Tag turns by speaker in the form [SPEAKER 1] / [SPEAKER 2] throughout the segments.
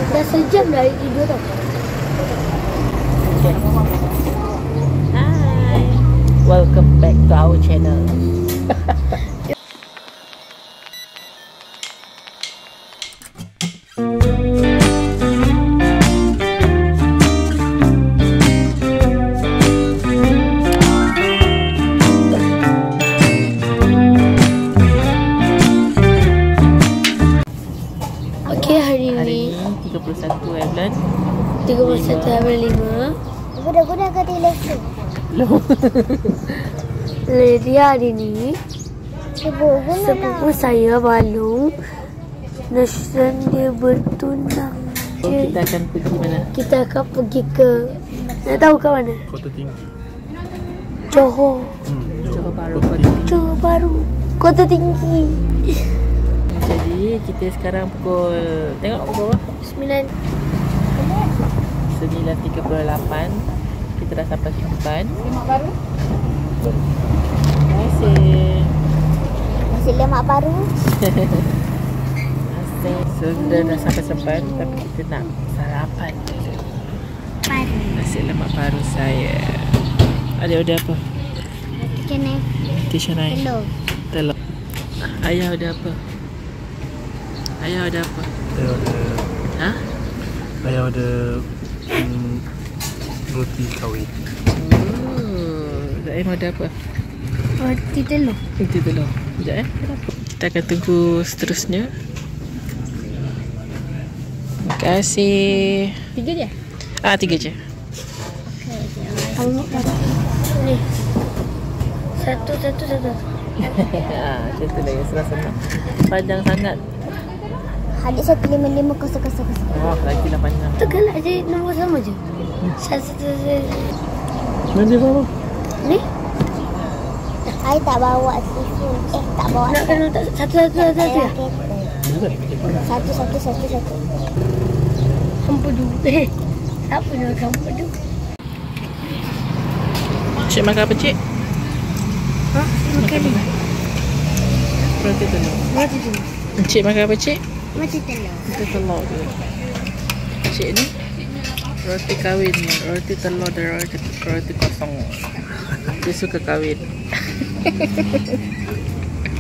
[SPEAKER 1] Dah sejam dari tidur tau.
[SPEAKER 2] Okay. Hi, welcome back to our channel.
[SPEAKER 1] Hari
[SPEAKER 2] ini 31 bulan
[SPEAKER 1] 31 April 5. Kuda-kuda ke telefon? Dia hari ni sepupu saya Balung dan dia bertunang.
[SPEAKER 2] Kita akan pergi mana?
[SPEAKER 1] Kita akan pergi ke, nak tahu ke mana?
[SPEAKER 3] Kota Tinggi.
[SPEAKER 1] Johor.
[SPEAKER 2] Johor Bahru.
[SPEAKER 1] Johor Bahru. Kota Tinggi.
[SPEAKER 2] Jadi kita sekarang pukul, tengok pukul berapa?
[SPEAKER 1] 9.
[SPEAKER 2] 9.38. Kita dah sampai ke depan.
[SPEAKER 1] Lemak baru.
[SPEAKER 2] Terima kasih.
[SPEAKER 1] Nasi lemak baru.
[SPEAKER 2] So sudah dah sampai depan, tapi kita nak sarapan dulu. Nasi lemak baru saya. Ada apa? Tisha naik. Telur. Ayah ada apa? Ayah ada apa?
[SPEAKER 3] Ayah ada.
[SPEAKER 2] Ha?
[SPEAKER 3] Ayah ada roti kahwin.
[SPEAKER 2] Zaim ada apa?
[SPEAKER 1] Roti telur.
[SPEAKER 2] Itu telur. Sekejap Kita akan tunggu seterusnya. Terima kasih.
[SPEAKER 1] 3 je?
[SPEAKER 2] 3 je.
[SPEAKER 1] Ni. Satu.
[SPEAKER 2] Macam tu lah yang senang-senang. Panjang sangat.
[SPEAKER 1] Adik 155 000.
[SPEAKER 2] Wah, lagi lah panjang.
[SPEAKER 1] Tegalak je, nombor sama je. Satu.
[SPEAKER 3] Mana bawa?
[SPEAKER 1] Ni?
[SPEAKER 4] I tak bawa telefon. Tak bawa.
[SPEAKER 1] Nak kena satu ya?
[SPEAKER 4] Satu.
[SPEAKER 1] Hampedu. Siapa nak hampedu?
[SPEAKER 2] Cik makan apa, Cik?
[SPEAKER 1] Ha? Makan ni.
[SPEAKER 2] Roti telur.
[SPEAKER 1] Roti telur.
[SPEAKER 2] Cik makan apa, Cik?
[SPEAKER 1] Roti telur.
[SPEAKER 2] Roti telur tu. Cik ni roti kahwin ni. Roti telur dan roti kosong. Dia suka kahwin.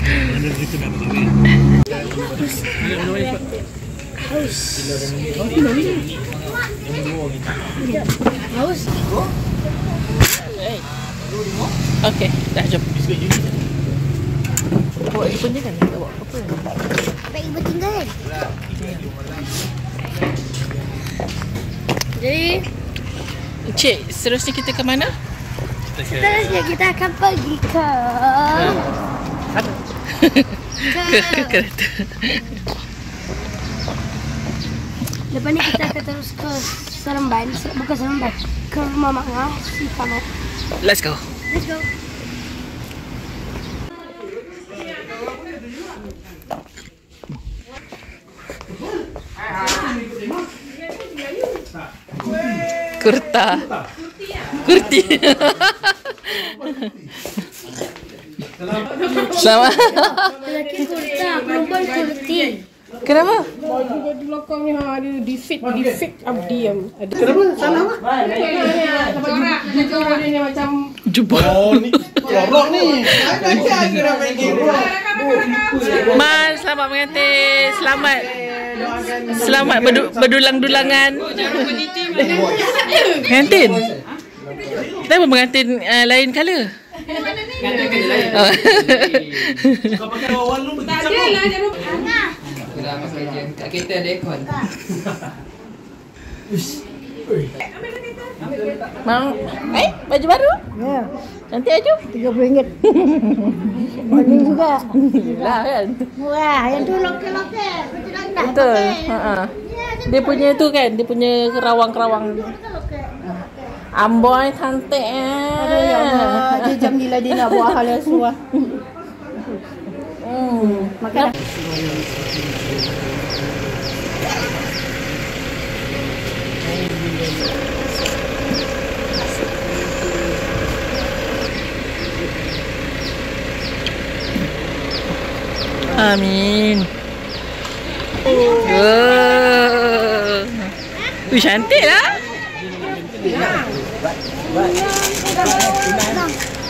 [SPEAKER 3] Mana kita nak kahwin?
[SPEAKER 1] Haus.
[SPEAKER 2] Okey, dah jom. Bawa ibu ni kan? Tak bawa apa?
[SPEAKER 4] Baik ibu tinggal kan?
[SPEAKER 1] Jadi,
[SPEAKER 2] Cik, seterusnya kita ke mana?
[SPEAKER 1] seterusnya kita akan pergi ke
[SPEAKER 2] Ke kereta.
[SPEAKER 1] lepas ni kita akan terus ke Seremban. Bukan Seremban, ke rumah Mak Ngah, si Kamat.
[SPEAKER 2] Let's go.
[SPEAKER 1] Let's go.
[SPEAKER 2] Kurta. Kurti. Sama.
[SPEAKER 1] Lelaki kurta, perempuan kurti.
[SPEAKER 2] Kenapa?
[SPEAKER 5] Baju di belakang ni ada defect Abdi yang ada.
[SPEAKER 3] Kenapa? Salah apa?
[SPEAKER 5] Jubah dia macam
[SPEAKER 2] Jubah.
[SPEAKER 3] Oh ni lorong ni.
[SPEAKER 2] Man, selamat mengantin. Selamat berdulang-dulangan. Mengantin. Kenapa mengantin lain colour?
[SPEAKER 5] ganti lain.
[SPEAKER 3] Kau pakai bawang lu pergi
[SPEAKER 5] Tak adalah jangan
[SPEAKER 6] Dah pasal je. Kat kereta ada aircon.
[SPEAKER 2] Mau? Baju baru?
[SPEAKER 1] Ya,
[SPEAKER 2] Cantik Aju?
[SPEAKER 1] RM30. Boleh juga.
[SPEAKER 2] Lah kan?
[SPEAKER 1] Murah, yang tu lokal-lokal.
[SPEAKER 2] Betul. Dia punya tu kan, dia punya kerawang-kerawang. Amboy cantik
[SPEAKER 5] Aduh ya Allah. Dia jam ni lah dia nak buat hal yang suah.
[SPEAKER 1] Makan.
[SPEAKER 2] Amin. Cantik lah.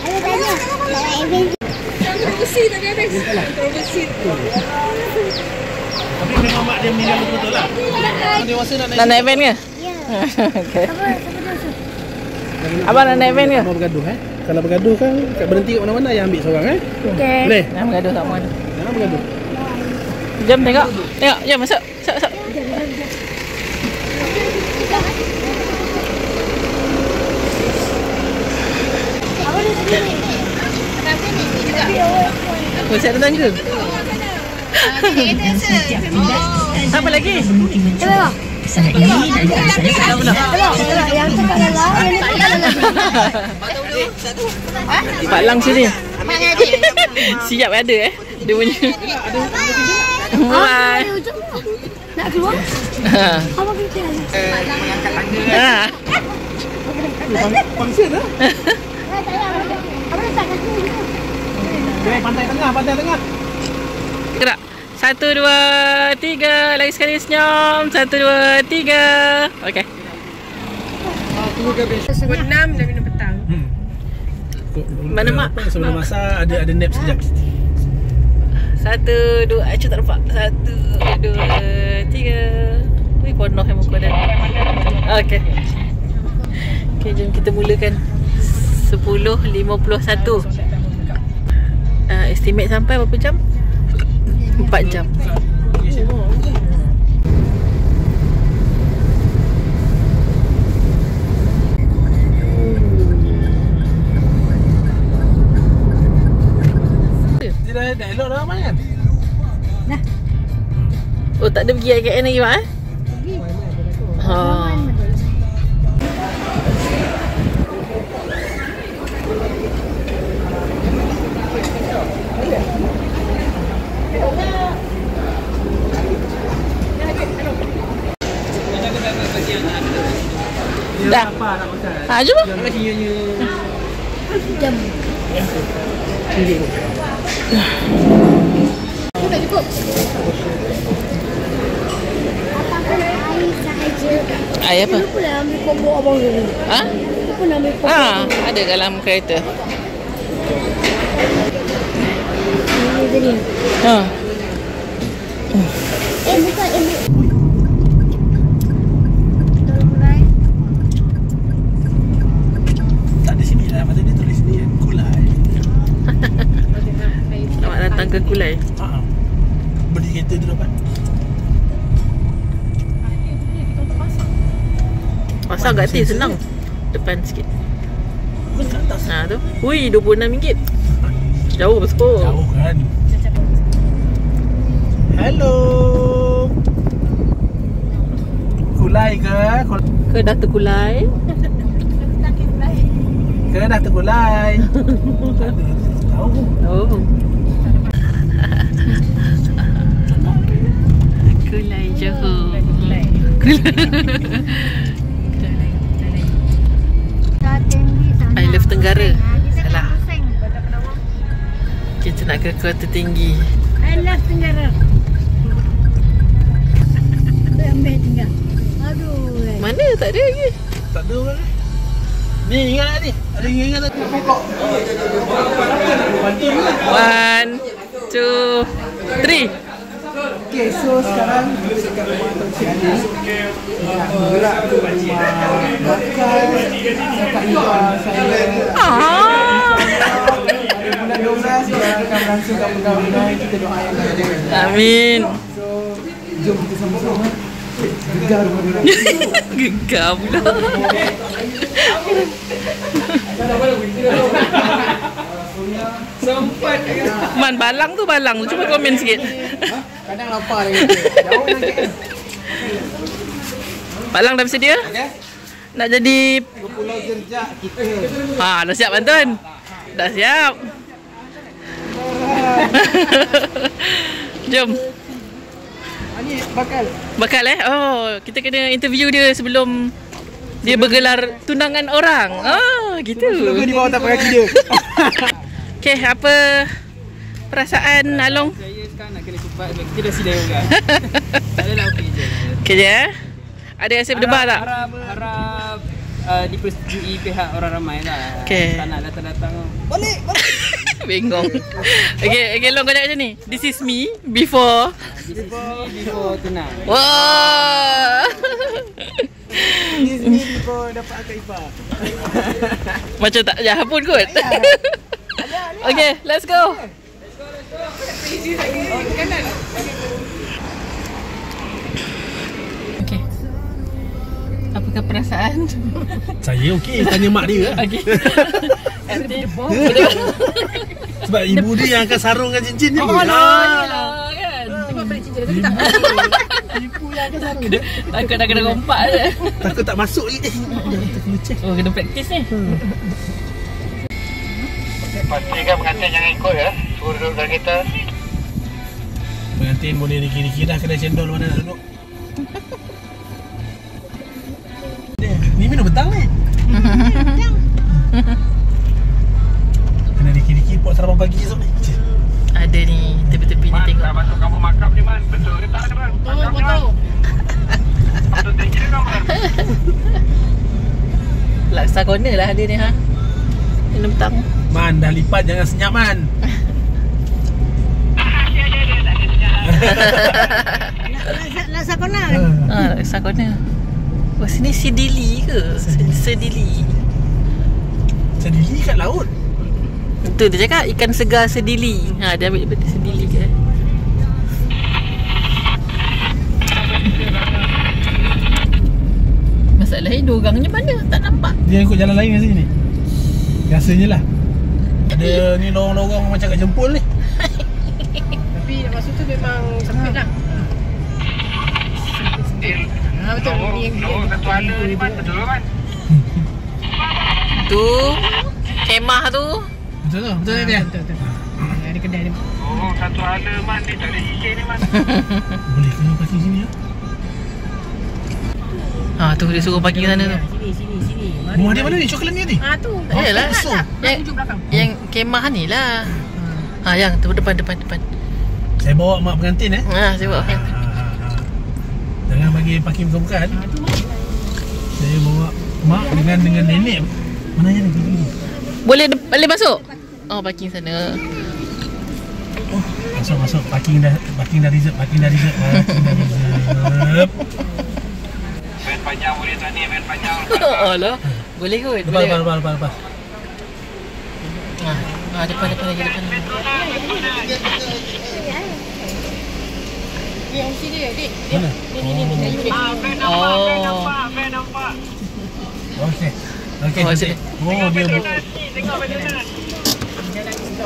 [SPEAKER 4] Ayo tanya.
[SPEAKER 5] Kontroversi tadi ada. Kontroversi.
[SPEAKER 3] Tapi memang mak dia meninggal betul lah. Dewasa nak
[SPEAKER 2] Nak naik van ke?
[SPEAKER 4] Ya.
[SPEAKER 2] Okay.
[SPEAKER 4] Siapa
[SPEAKER 2] Abang nak naik van ke?
[SPEAKER 3] Abang bergaduh Kalau bergaduh kan kat berhenti kat mana-mana yang ambil seorang
[SPEAKER 1] Okey.
[SPEAKER 3] Boleh?
[SPEAKER 2] Jangan bergaduh tak mahu.
[SPEAKER 3] Jangan bergaduh.
[SPEAKER 2] Jom tengok. Tengok, jom masuk. Masuk. Masih ada tangga. Apa lagi?
[SPEAKER 1] Tengok. Yang tu kat dalam, yang ni kat dalam.
[SPEAKER 2] Pak Lang sini. Siap ada dia punya. Bye.
[SPEAKER 1] Nak keluar? Apa kita lagi?
[SPEAKER 6] Mengangkat tangga.
[SPEAKER 2] Ha.
[SPEAKER 3] Function lah.
[SPEAKER 1] Apa letak kat sini?
[SPEAKER 3] Pantai tengah.
[SPEAKER 2] Gerak. 1, 2, 3. Lagi sekali senyum. 1, 2, 3. Okey.
[SPEAKER 5] Pukul 6 dah minum petang.
[SPEAKER 2] Mana mak?
[SPEAKER 3] Sebelum masak ada nap sekejap.
[SPEAKER 2] 1, 2. Acu tak nampak. 1, 2, 3. Wih, penuh yang muka dah. Okey. Okey, jom kita mulakan. 10.51. Estimate sampai berapa jam? 4 jam.
[SPEAKER 3] Dia dah elok dah Mak kan?
[SPEAKER 2] Oh, tak ada pergi IKN lagi Mak Ha. Dah.
[SPEAKER 3] Apa nak makan?
[SPEAKER 2] Ha, jom.
[SPEAKER 1] Jam.
[SPEAKER 5] Tak cukup.
[SPEAKER 2] Air apa?
[SPEAKER 1] Apa nak ambil combo abang ni?
[SPEAKER 2] Ha?
[SPEAKER 1] Apa nak ambil combo?
[SPEAKER 2] Ha, ada dalam kereta.
[SPEAKER 1] Ini dia ni.
[SPEAKER 2] Ha.
[SPEAKER 4] bukan.
[SPEAKER 3] Tak ada sini lah. Macam dia tulis sini Kulai.
[SPEAKER 2] Selamat datang ke Kulai.
[SPEAKER 3] Beli kereta tu dapat.
[SPEAKER 2] Pasang kat atas senang. Depan sikit.
[SPEAKER 3] Kat atas.
[SPEAKER 2] Ha tu. Hui, RM26. Jauh betul.
[SPEAKER 3] Jauh kan. Hello. Kulai ke?
[SPEAKER 2] Ke dah terkulai?
[SPEAKER 3] Ke dah terkulai? Tahu.
[SPEAKER 2] Oh. Kulai Johor. I love Tenggara. Salah. Kita nak ke Kota Tinggi.
[SPEAKER 1] I love Tenggara. Ambil tinggal. Aduh.
[SPEAKER 2] Mana tak ada lagi.
[SPEAKER 3] Tak ada orang ni. Ni ingat tak ni? Ada yang ingat tak? Pokok.
[SPEAKER 2] 1, 2, 3.
[SPEAKER 3] Okay, so sekarang kita dekat rumah Encik Ali. Nak bergerak ke rumah makan dekat Iba saya. Pada bulan 12 dia akan melangsungkan perkahwinan. Kita doakan dia.
[SPEAKER 2] Amin.
[SPEAKER 3] So, jom kita sama-sama gegar rumah dia.
[SPEAKER 2] Gegar pula.
[SPEAKER 3] Sempat.
[SPEAKER 2] Man, balang tu. Cuba komen sikit.
[SPEAKER 3] Kadang lapar dia kata. Jauh lagi.
[SPEAKER 2] Balang dah bersedia? Nak jadi...
[SPEAKER 3] Pulau Jerjak kita.
[SPEAKER 2] Ha, dah siap Antun? Dah siap. Jom.
[SPEAKER 3] Ni bakal.
[SPEAKER 2] Bakal Oh, kita kena interview dia sebelum dia bergelar tunangan orang. Gitu.
[SPEAKER 3] Sebelum di bawah tapak kaki dia.
[SPEAKER 2] Okay, apa perasaan Along?
[SPEAKER 6] Saya sekarang nak kena cepat sebab kita dah sidai juga. Tak adalah okey je.
[SPEAKER 2] Okay je. Ada yang saya berdebar tak?
[SPEAKER 7] Harap dipersetujui pihak orang ramai lah.
[SPEAKER 2] Okay.
[SPEAKER 7] Tak nak datang-datang.
[SPEAKER 2] Bengong. Okay, Long kau cakap macam ni. This is me before
[SPEAKER 7] tunang.
[SPEAKER 2] Wah.
[SPEAKER 3] This ni kau dapat akak ipar.
[SPEAKER 2] Macam tak jahat pun kot. Okay, let's go. Okay. Apakah perasaan?
[SPEAKER 3] Saya okey, tanya mak dia.
[SPEAKER 2] Okay.
[SPEAKER 3] Sebab ibu dia yang akan sarungkan cincin ni.
[SPEAKER 2] Oh, lah kan.
[SPEAKER 5] Tengok beli cincin tadi tak?
[SPEAKER 3] Ibu yang akan sarung.
[SPEAKER 2] Takut dah kena rompak je.
[SPEAKER 3] Takut tak masuk lagi. Kena check.
[SPEAKER 2] Oh, kena praktis ni.
[SPEAKER 8] Pastikan pengantin jangan ikut ya. Suruh duduk dalam kereta.
[SPEAKER 3] Pengantin boleh dikira-kira dah kedai cendol mana nak duduk. Ni minum petang ni. Kena dikira-kira buat sarapan pagi esok ni.
[SPEAKER 2] Ada ni, tepi-tepi ni tengok.
[SPEAKER 8] Dah masuk kampung makam ni Man. Betul ke tak ada Man?
[SPEAKER 5] Betul.
[SPEAKER 8] Betul tinggi dia kan Man?
[SPEAKER 2] Laksa corner lah dia ni ha. Minum petang.
[SPEAKER 3] Man, dah lipat jangan senyap Man.
[SPEAKER 1] Laksa kona.
[SPEAKER 2] Laksa corner. Oh, sini Sedili ke? Sedili.
[SPEAKER 3] Sedili kat laut.
[SPEAKER 2] Betul dia cakap ikan segar Sedili. Ha, dia ambil daripada Sedili ke. Masalahnya dua orangnya mana? Tak nampak.
[SPEAKER 3] Dia ikut jalan lain kat sini ni. Biasanya lah. Ada ni lorong-lorong macam kat Jempol ni.
[SPEAKER 5] Tapi nak masuk tu memang sempit lah. Betul.
[SPEAKER 8] Nombor satu ala ni Man. Betul ke Man?
[SPEAKER 2] Tu kemah tu.
[SPEAKER 3] Betul ke? Betul dia?
[SPEAKER 5] Betul. Ada kedai ni.
[SPEAKER 8] Oh, satu ala Man ni. Tak ada izin ni Man.
[SPEAKER 3] Boleh kena parking sini ya?
[SPEAKER 2] Ha, tu dia suruh parking sana tu.
[SPEAKER 5] Sini.
[SPEAKER 3] Rumah dia mana ni? Coklat ni tadi?
[SPEAKER 5] Tu.
[SPEAKER 2] Yalah.
[SPEAKER 3] kosong.
[SPEAKER 2] Yang kemah ni lah. Ha, yang tu depan.
[SPEAKER 3] Saya bawa mak pengantin
[SPEAKER 2] Ha, saya bawa.
[SPEAKER 3] Jangan bagi parking bukan-bukan. Saya bawa mak dengan nenek. Mana yang ni?
[SPEAKER 2] Boleh masuk? Oh, parking sana.
[SPEAKER 3] Oh, masuk. Parking dah reserve.
[SPEAKER 8] Van panjang boleh tak ni? Van panjang.
[SPEAKER 2] Oh lah. Boleh kot.
[SPEAKER 3] Lepas.
[SPEAKER 2] Ha, depan lagi depan.
[SPEAKER 5] Yang sini dik.
[SPEAKER 3] Mana?
[SPEAKER 5] Ni.
[SPEAKER 2] Oh.
[SPEAKER 8] Van nampak.
[SPEAKER 3] Okey.
[SPEAKER 2] Oh, sini.
[SPEAKER 3] Oh, dia
[SPEAKER 8] Tengok van sana.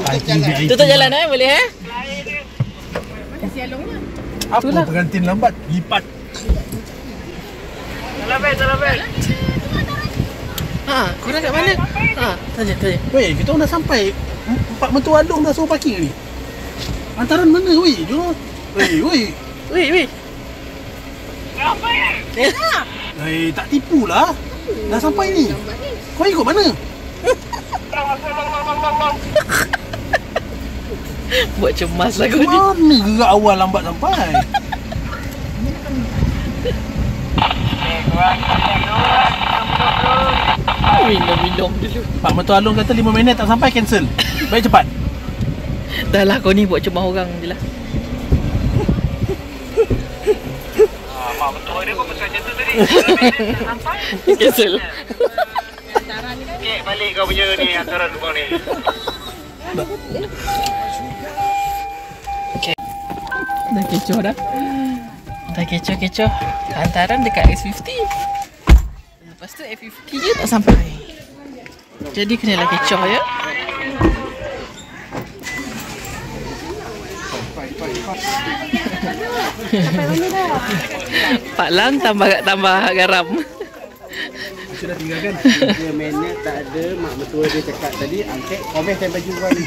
[SPEAKER 3] parking VIP.
[SPEAKER 2] Tutup jalan boleh
[SPEAKER 5] Kasih alongnya.
[SPEAKER 3] Apa
[SPEAKER 2] Itulah.
[SPEAKER 3] pengantin lambat? Lipat.
[SPEAKER 8] Salah van.
[SPEAKER 2] Ha, korang kat mana? Ha, tanya.
[SPEAKER 3] Weh, kita orang dah sampai. Empat mentua Along dah suruh parking ni. Hantaran mana weh? Jom. Weh.
[SPEAKER 8] Apa ya?
[SPEAKER 3] Tak tipu lah. Dah sampai ni. Kau ikut mana?
[SPEAKER 2] Buat cemas lagu ni.
[SPEAKER 3] Mana gerak awal lambat sampai?
[SPEAKER 2] Minum dulu.
[SPEAKER 3] Pak mentua Along kata 5 minit tak sampai cancel. Baik cepat.
[SPEAKER 2] Dah lah kau ni buat cemas orang je lah.
[SPEAKER 8] Mak betul dia pun pesan macam tu tadi. Sampai.
[SPEAKER 2] Cancel.
[SPEAKER 8] Okey, balik kau punya ni hantaran kau ni.
[SPEAKER 2] Dah kecoh dah. Dah kecoh. Hantaran dekat S50. Lepas tu F50 je tak sampai. Jadi kenalah kecoh ya. Pak Lang tambah garam.
[SPEAKER 3] Sudah tinggalkan. Dia minit tak ada. Mak mentua dia cakap tadi angkat komen saya baju kau ni.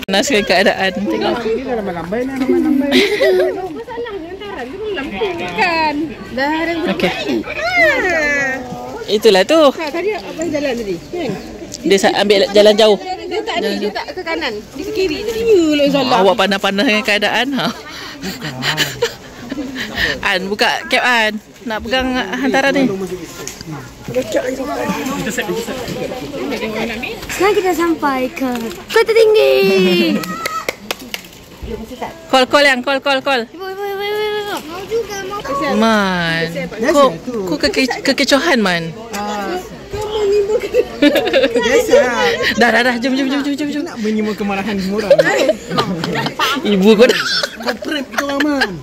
[SPEAKER 2] Panaskan keadaan. Tengok.
[SPEAKER 3] Ini dah lambai.
[SPEAKER 5] Kan. Dah ada
[SPEAKER 2] Okey. Itulah tu.
[SPEAKER 5] tadi apa jalan tadi? Kan?
[SPEAKER 2] Dia ambil jalan jauh.
[SPEAKER 5] Dia tak ni, dia tak ke kanan. Dia ke kiri tadi.
[SPEAKER 2] Yalah salah. Awak pandai-pandai dengan keadaan. Ha. An, buka cap An. Nak pegang hantaran ni.
[SPEAKER 1] Sekarang kita sampai ke Kota Tinggi.
[SPEAKER 2] Call yang, call.
[SPEAKER 4] Mau juga mau.
[SPEAKER 2] Man. Kau kekecohan Man.
[SPEAKER 3] Biasa.
[SPEAKER 2] Dah. Jom.
[SPEAKER 3] Nak menyimpan kemarahan semua orang.
[SPEAKER 2] Ibu kau dah.
[SPEAKER 3] Kau prank kita orang Man.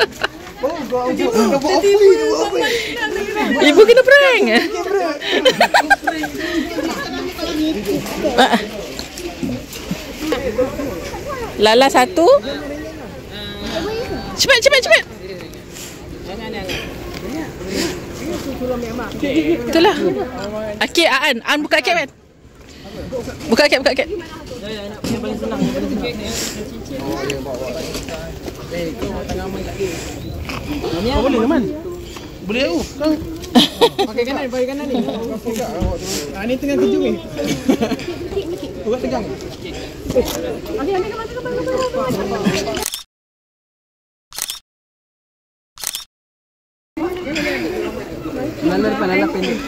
[SPEAKER 3] Oh, kau buat apa?
[SPEAKER 2] Ibu kena prank. Lala satu. Cepat. Itulah. Okey, An buka cap kan? Buka cap.
[SPEAKER 3] Boleh ke Man? Boleh aku. Kau
[SPEAKER 5] Pakai kanan ni.
[SPEAKER 3] ni tengah kejung ni. Buat tegang.
[SPEAKER 6] Lala depan, lala pendek.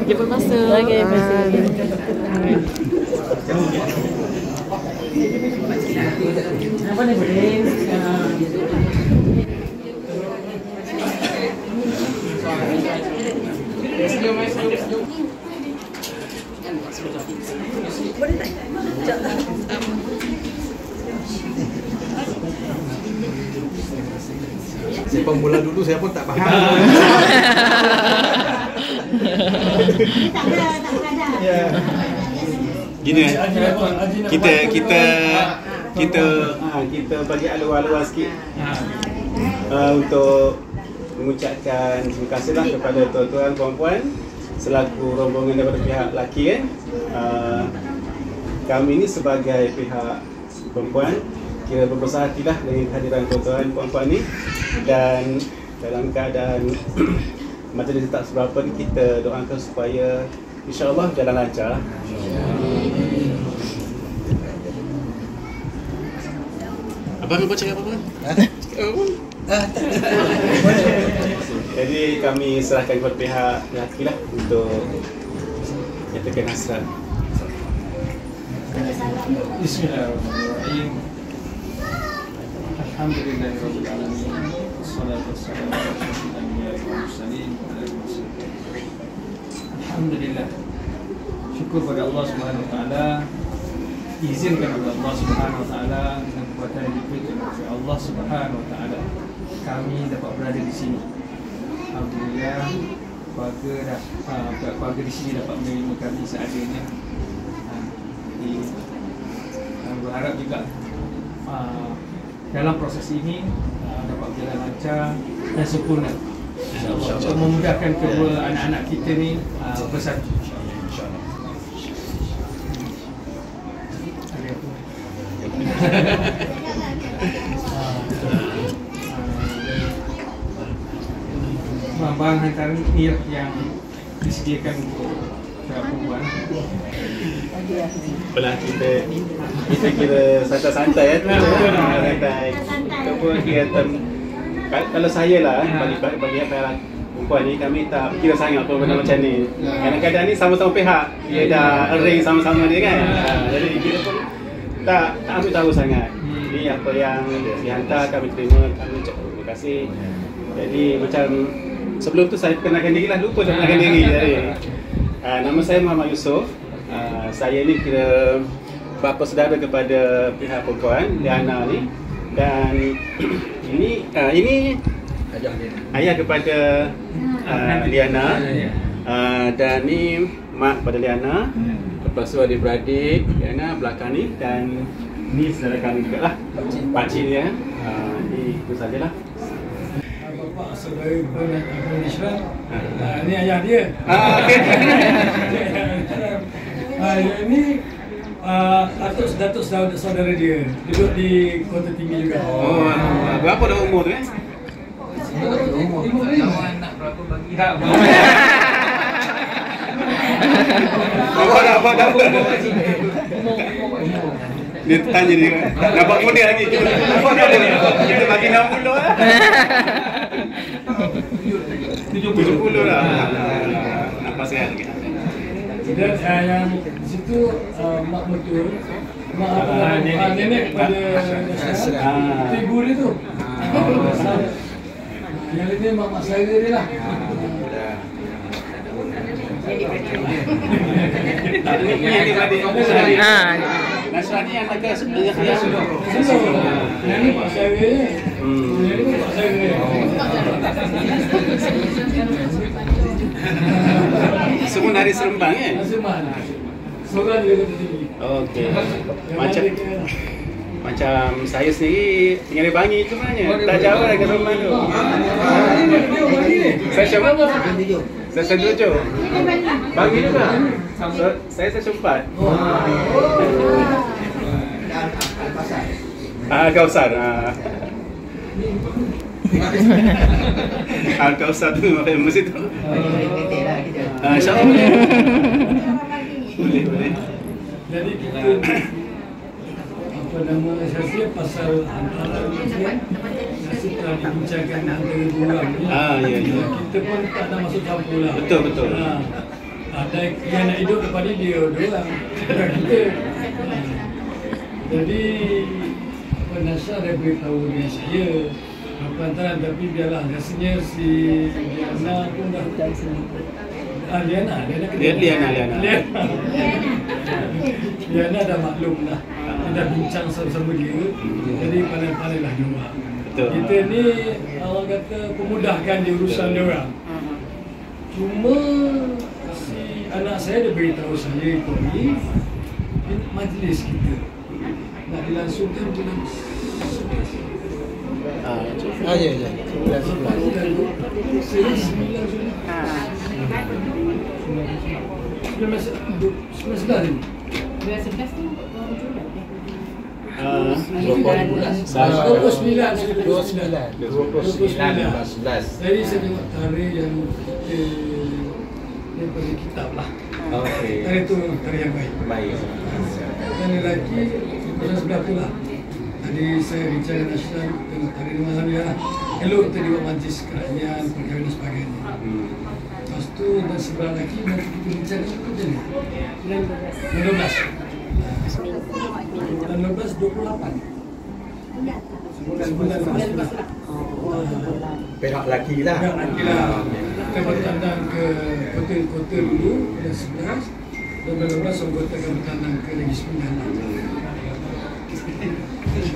[SPEAKER 2] Jemput masa. Okey,
[SPEAKER 3] Saya pemula dulu saya pun tak faham.
[SPEAKER 9] Gini kita bagi alu-aluan sikit untuk mengucapkan terima kasihlah kepada tuan-tuan puan-puan selaku rombongan daripada pihak lelaki kan. Kami ni sebagai pihak perempuan kira berbesar hatilah dengan kehadiran tuan-tuan puan-puan ni, dan dalam keadaan majlis tak seberapa ni kita doakan supaya insya-Allah jalan lancar. Abang baca apa? Jadi kami serahkan kepada pihak lelaki lah untuk nyatakan hasrat.
[SPEAKER 10] Bismillahirrahmanirrahim. Alhamdulillahirabbil alamin. Wassalatu wassalamu ala asyrofil anbiya'i wal mursalin. Alhamdulillah. Syukur pada Allah Subhanahu wa taala. Izinkan oleh Allah Subhanahu wa taala dengan kekuatan yang diberikan oleh Allah Subhanahu wa taala kami dapat berada di sini. Alhamdulillah, keluarga di sini dapat menerima kami seadanya. Dan berharap juga dalam proses ini dapat berjalan lancar dan sempurna untuk memudahkan kedua anak-anak kita ni bersatu. Abang hantaran ni yang disediakan untuk perempuan.
[SPEAKER 9] Belah kita kira santai-santai kan. Santai. Kita pun kira kalau saya lah bagi perempuan ni kami tak kira sangat apa benda macam ni. Kadang-kadang ni sama-sama pihak dia dah arrange sama-sama dia kan. Jadi kita pun tak ambil tahu sangat. Ini apa yang dihantar kami terima, kami ucap terima kasih. Jadi macam sebelum tu saya kenalkan diri lah, lupa kenalkan diri tadi. Nama saya Muhammad Yusof. Saya ni kira bapa saudara kepada pihak perempuan Liana ni, dan ini Ayah kepada Liana. Dan ni mak kepada Liana. Lepas tu adik-beradik Liana belakang ni. Dan ni saudara kami juga lah, pakcik dia. Ni itu sajalah.
[SPEAKER 10] Bapak saudara Abang Ishran. Ni ayah dia. Ini Datuk saudara dia. Duduk di Kota Tinggi juga.
[SPEAKER 9] Berapa dah umur tu
[SPEAKER 10] Umur ni?
[SPEAKER 6] Nak berapa bagi?
[SPEAKER 9] Apa dia tanya dia. Nampak model lagi. Kita bagi 60 lah. 70 lah. Nampak sihat lagi.
[SPEAKER 10] Dan yang di situ mak mertua, nenek pada ibu dia tu. Yang ini mak saya dia lah.
[SPEAKER 9] Nasrani yang agak
[SPEAKER 10] Yang ni mak saya dia. Yang ni mak saya dia.
[SPEAKER 9] Semua dari Seremban kan?
[SPEAKER 10] Seremban. Seorang dia Kota Tinggi.
[SPEAKER 9] Okey. Macam saya sendiri tinggal di Bangi tu sebenarnya. Tak jauh dari Seremban tu. Saya siapa? Saya Setuju. Bangi juga. Saya Setempat. Kausar. Kausar tu memang famous itu. InsyaAllah boleh.
[SPEAKER 10] Jadi kita apa nama saya pasal antara saya telah dibincangkan antara dua orang ni.
[SPEAKER 9] Ya.
[SPEAKER 10] Kita pun tak nak masuk campur lah.
[SPEAKER 9] Betul.
[SPEAKER 10] Ada yang nak hidup depan ni dia orang. Bukan kita. Jadi apa Nasha dia beritahu dengan saya perantara, tapi biarlah rasanya si Liana pun dah Liana dah maklum lah. Kita dah bincang sama-sama dia. Jadi pandai-pandai lah dia orang. Kita ni orang kata pemudahkan dia urusan dia orang. Cuma si anak saya dia beritahu saya itu ni majlis kita nak dilangsungkan bulan 11.
[SPEAKER 3] Ya.
[SPEAKER 10] 29. Jadi saya tengok tarikh yang daripada kitab lah. Tarikh tu tarikh yang baik. Dan lelaki macam sebelah tu lah. Tadi saya bincang dengan Ashram tengok tarikh ni malam dia lah. Elok kita buat majlis kerajaan, perkahwinan dan sebagainya. Lepas tu dan sebelah lelaki nanti kita bincang itu je ni. 16, 28.
[SPEAKER 3] Perak laki lah.
[SPEAKER 10] Kita bertandang ke kota dulu dan 11 dan 12 anggota akan bertandang ke Negeri Sembilan.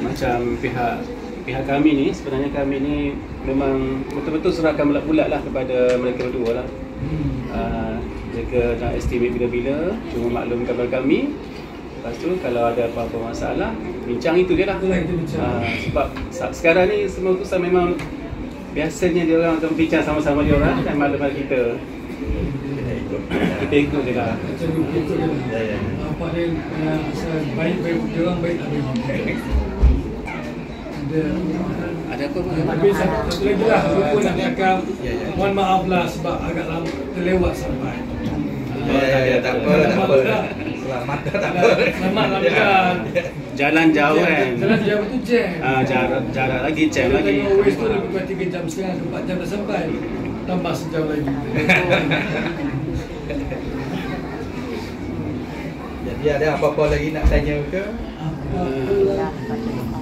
[SPEAKER 9] Macam pihak kami ni, sebenarnya kami ni memang betul-betul serahkan bulat-bulat lah kepada mereka berdua lah. Mereka nak estimate bila-bila, cuma maklumkan kepada kami. Lepas tu kalau ada apa-apa masalah, bincang itu je lah. Sebab sekarang ni semua urusan memang biasanya dia orang akan bincang sama-sama dia orang dan maklumkan kita. Kita ikut je lah.
[SPEAKER 10] Apa dia asal baik-baik dia orang baik tak baik.
[SPEAKER 9] Ada apa?
[SPEAKER 10] Tapi satu lagi lah, saya pun nak cakap mohon maaf lah sebab agak lama terlewat sampai.
[SPEAKER 3] Tak apa.
[SPEAKER 10] Selamat lah.
[SPEAKER 9] Jalan jauh kan?
[SPEAKER 10] Jalan jauh tu jam.
[SPEAKER 9] Jarak lagi, jam lagi.
[SPEAKER 10] Kalau Waze tu lebih kurang 3 jam setengah ke 4 jam dah sampai. Tambah sejauh lagi.
[SPEAKER 3] Jadi ada apa-apa lagi nak tanya ke?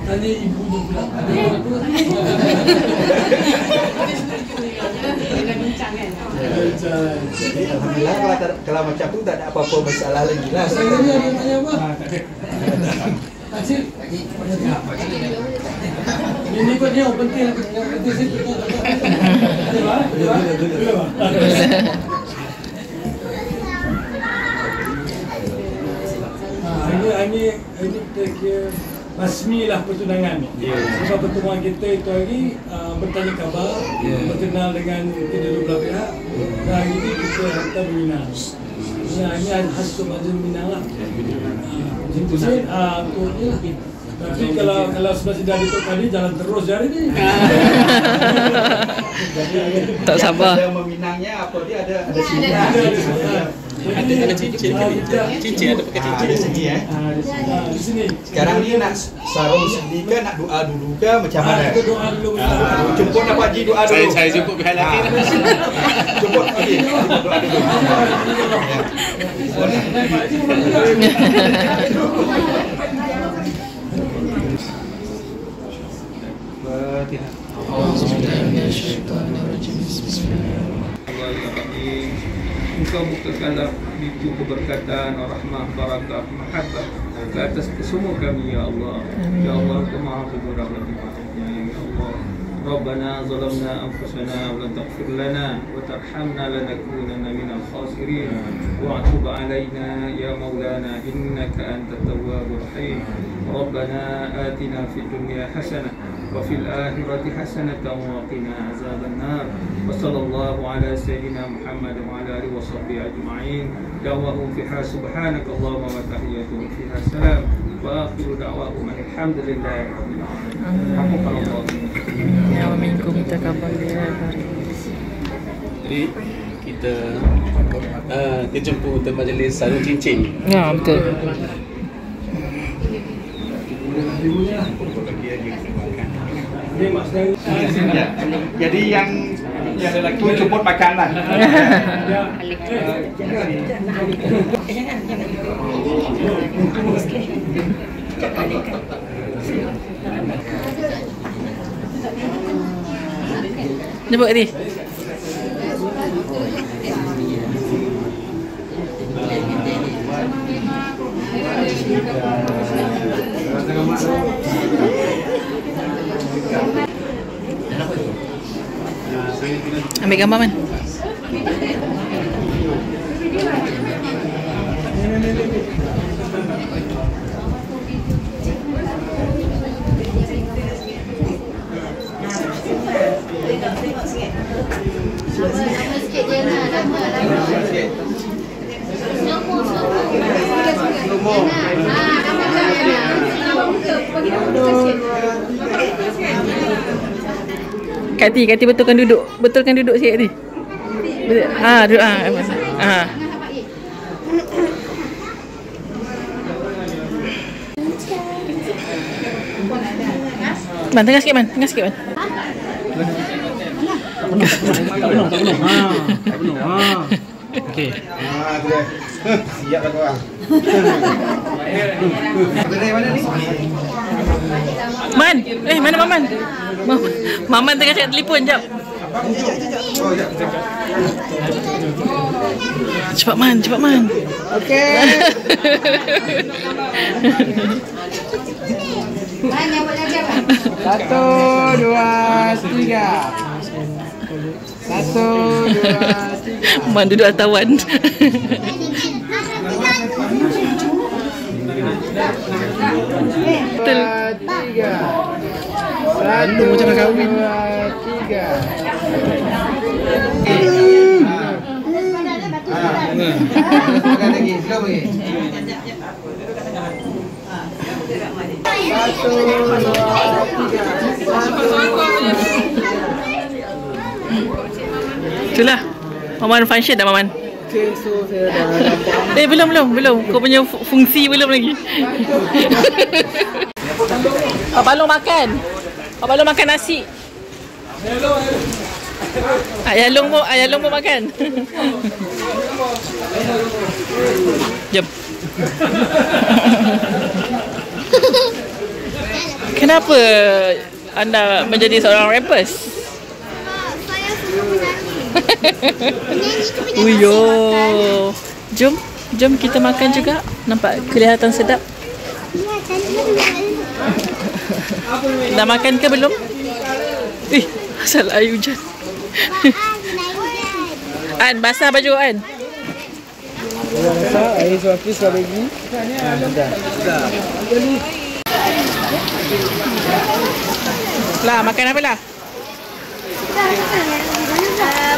[SPEAKER 10] Tanya ibu tu pula. Ada apa?
[SPEAKER 5] Dengan bincang kan.
[SPEAKER 3] Jadi alhamdulillah kalau macam tu tak ada apa-apa masalah lagi lah.
[SPEAKER 10] Saya ni ada tanya apa? Tak cik.
[SPEAKER 3] Ini kau ni yang penting sikit. Ini kira rasmi lah pertunangan. Sebab pertemuan kita itu hari bertanya khabar, berkenal dengan kedua belah pihak. Dan hari ini kita hantar berminang. Ini hasil majlis minang lah. Itu saja. Tapi kalau sebelah sidang itu tadi jalan terus hari ni.
[SPEAKER 2] Tak sabar.
[SPEAKER 6] Yang meminangnya apa dia ada sini.
[SPEAKER 2] Ada cincin ada pakai cincin
[SPEAKER 6] di sini
[SPEAKER 3] Di sini.
[SPEAKER 6] Sekarang ni nak sarung sedih ke nak doa dulu ke macam mana?
[SPEAKER 3] Kita doa dulu.
[SPEAKER 6] Jemput Pak Haji doa dulu.
[SPEAKER 9] Saya jemput pihak lelaki dah.
[SPEAKER 6] Jemput Haji doa dulu.
[SPEAKER 10] Engkau bukakanlah pintu keberkatan, rahmah, barakah, mahabbah ke atas kesemua kami ya Allah. Ya Allah, Engkau Maha Pemurah lagi Maha Penyayang ya Allah. Rabbana zalamna anfusana wa la taghfir lana wa tarhamna lanakunanna minal khasirin. Wa'tub 'alaina ya Maulana innaka antat tawwabur rahim. Rabbana atina fid dunya hasanah wa fil akhirati hasanatan wa qina azabannar. Wa sallallahu ala sayyidina Muhammad wa ala alihi wa sahbihi ajma'in. Da'wahum fiha subhanakallahumma wa tahiyyatuhum fiha salam. Wa akhiru da'wahum alhamdulillahi rabbil alamin. Alhamdulillah.
[SPEAKER 2] Ya minkum taqabbal.
[SPEAKER 9] Jadi kita jemput majlis sarung cincin.
[SPEAKER 2] Ya betul.
[SPEAKER 6] Jadi yang lelaki jemput makanlah.
[SPEAKER 2] Jemput ni. Ambil gambar man. Kati betulkan duduk sikit Kati. Betul. Duduk Man, tengah sikit man. Okey.
[SPEAKER 6] Siap dah korang. Mana ni?
[SPEAKER 2] Man, mana Maman? Maman tengah cakap telefon, jap. Cepat Man.
[SPEAKER 3] Okey. Satu, dua, tiga.
[SPEAKER 2] Man duduk atawan. Betul.
[SPEAKER 3] Tiga.
[SPEAKER 2] Lalu macam nak kahwin.
[SPEAKER 3] Tiga. Makan lagi, slow lagi. Satu, dua, tiga.
[SPEAKER 2] Itulah. Maman function dah Maman.
[SPEAKER 3] Okay, so saya dah dapat.
[SPEAKER 2] Belum. Kau punya fungsi belum lagi. Abang Long makan nasi. Ayah Long pun makan. Jom. Kenapa anda menjadi seorang rappers?
[SPEAKER 4] Saya suka menyanyi.
[SPEAKER 2] Uyo. Jom kita makan juga. Nampak kelihatan sedap.
[SPEAKER 4] Ya, cantik.
[SPEAKER 2] Dah makan ke belum? Asal air hujan. An, basah baju An.
[SPEAKER 10] Basah, air suatu sekali lagi. Dah.
[SPEAKER 2] Lah, makan apa lah?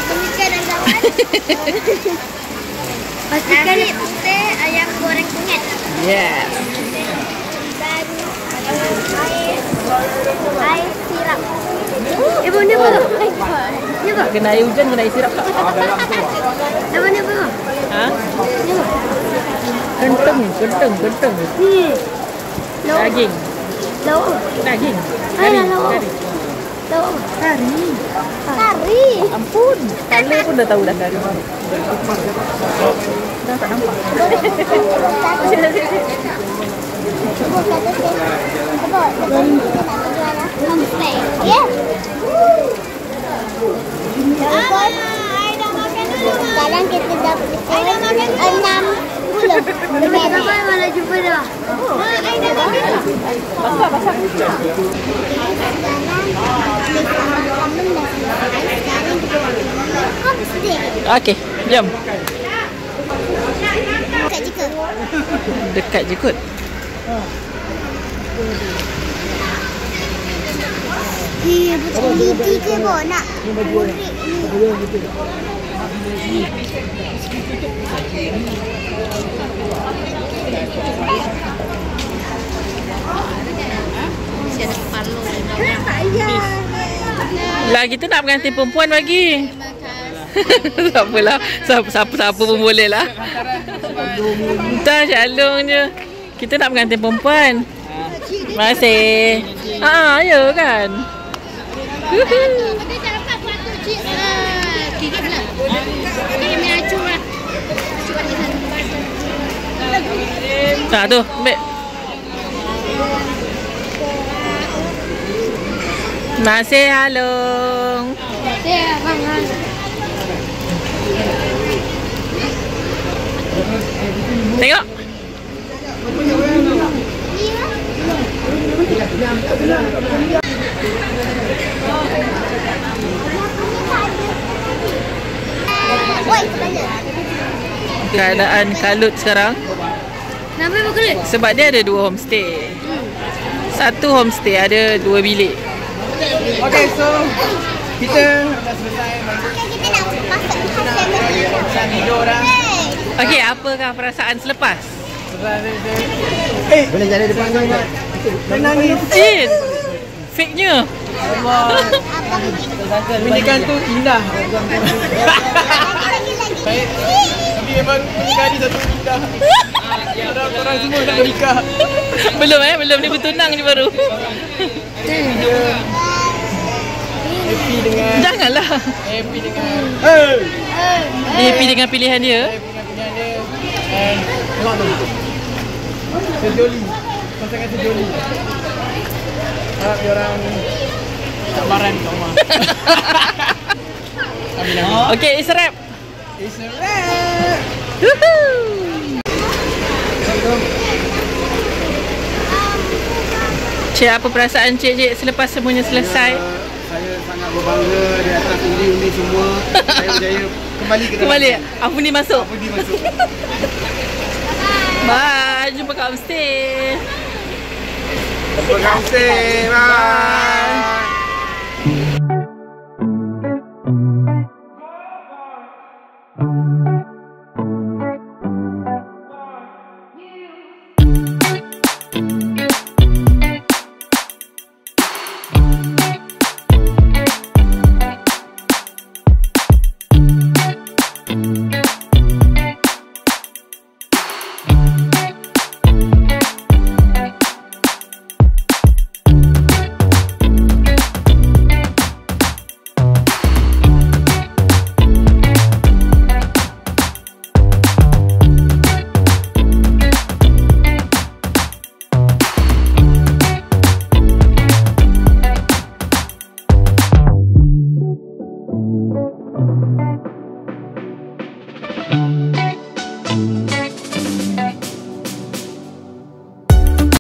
[SPEAKER 4] Pemikat dan kawan.
[SPEAKER 1] Pastikan
[SPEAKER 4] Nasi putih, ayam goreng kunyit.
[SPEAKER 2] Yes.
[SPEAKER 4] Dan air sirap.
[SPEAKER 1] Ibu ni apa? Ni apa?
[SPEAKER 2] Kena air hujan, kena air sirap tak?
[SPEAKER 1] Ibu ni apa?
[SPEAKER 2] Ha? Kentang. Daging.
[SPEAKER 1] Lauk.
[SPEAKER 2] Daging.
[SPEAKER 1] Ay, lauk. Lauk.
[SPEAKER 4] Kari.
[SPEAKER 2] Ampun. Kali pun dah tahu dah kari. Dah tak nampak.
[SPEAKER 4] Ya. Sekarang kita dah makan 60.
[SPEAKER 1] Sampai mana jumpa dah?
[SPEAKER 2] Basah. Okey, jom. Dekat je kot.
[SPEAKER 4] Betul lidi ke bo nak?
[SPEAKER 2] Lah kita nak pengantin perempuan bagi. Tak apalah. Siapa pun boleh lah. Dah Shalom je. Kita nak pengantin perempuan. Terima kasih. Ya kan. Tu, ambil. Terima kasih, Halung. Tengok. Keadaan kalut sekarang.
[SPEAKER 1] Kenapa ibu kulit?
[SPEAKER 2] Sebab dia ada 2 homestay. Satu homestay ada 2 bilik.
[SPEAKER 10] Okay, so kita dah selesai.
[SPEAKER 4] Kita nak masak
[SPEAKER 10] Tidur dah.
[SPEAKER 2] Okey, apakah perasaan selepas?
[SPEAKER 10] Boleh jalan depan kau ingat? Menangis.
[SPEAKER 2] Fake-nya.
[SPEAKER 10] Allah. Pernikahan tu indah. Baik. Tapi memang pernikahan ni satu indah. Orang semua nak menikah.
[SPEAKER 2] Belum ni bertunang je baru.
[SPEAKER 10] Happy dengan.
[SPEAKER 2] Janganlah.
[SPEAKER 10] Happy dengan.
[SPEAKER 2] Dia happy dengan pilihan dia.
[SPEAKER 10] And tengok tu. Sejoli. Pasangan sejoli. Harap diorang tak baran kat rumah.
[SPEAKER 2] Okay, it's a wrap.
[SPEAKER 10] It's a wrap.
[SPEAKER 2] Cik, apa perasaan cik selepas semuanya selesai?
[SPEAKER 6] Saya sangat berbangga di atas undi-undi semua. Saya berjaya kembali ke dalam.
[SPEAKER 2] Kembali? Ampuni masuk?
[SPEAKER 6] Ampuni masuk.
[SPEAKER 2] Bye, jumpa kat homestay.
[SPEAKER 6] Jumpa kat homestay. Bye.